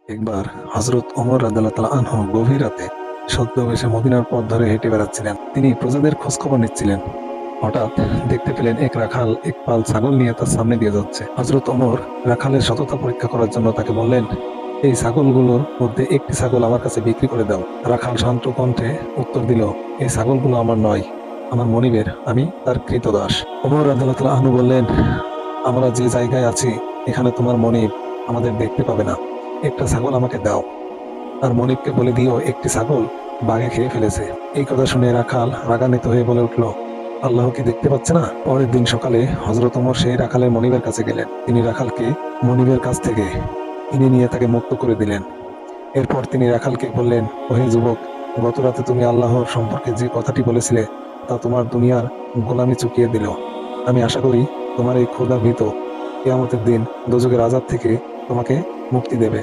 একবার হযরত ওমর রাদিয়াল্লাহু তাআলা আনহু গভীর রাতে ছদ্মবেশে মদিনার পথ ধরে হেঁটে বেড়াচ্ছিলেন। তিনি প্রজাদের খোঁজখবর নিচ্ছিলেন। হঠাৎ দেখতে পেলেন এক রাখাল এক পাল ছাগল নিয়ে তার সামনে দিয়ে যাচ্ছে। হযরত ওমর রাখালের সততা পরীক্ষা করার জন্য তাকে বললেন, এই ছাগলগুলোর মধ্যে একটি ছাগল আমার কাছে বিক্রি করে দাও। রাখাল শান্ত কণ্ঠে উত্তর দিল, এই ছাগলগুলো আমার নয়, আমার মনিবের, আমি তার কৃতদাস। ওমর রাদিয়াল্লাহু তাআলা আনহু বললেন, আমরা যে জায়গায় আছি এখানে তোমার মনিব আমাদের দেখতে পাবে না, একটা ছাগল আমাকে দাও। আর মনিবকে বলে দিও একটি ছাগল বাঘে খেয়ে ফেলেছে। এই কথা শুনে রাখাল রাগান্বিত হয়ে বলে উঠল, আল্লাহ কি দেখতে পাচ্ছে না? পরের দিন সকালে হযরত ওমর সেই রাখালের মনিবের কাছে গেলেন। তিনি রাখালকে মনিবের কাছ থেকে কিনে নিয়ে তাকে মুক্ত করে দিলেন। এরপর তিনি রাখালকে বললেন, ওহে যুবক, গত রাতে তুমি আল্লাহর সম্পর্কে যে কথাটি বলেছিলে তা তোমার দুনিয়ার গোলামি চুকিয়ে দিল। আমি আশা করি তোমার এই ক্ষুধা ভীত কিয়ামতের দিন দোজখের আযাব থেকে তোমাকে মুক্তি দেবে।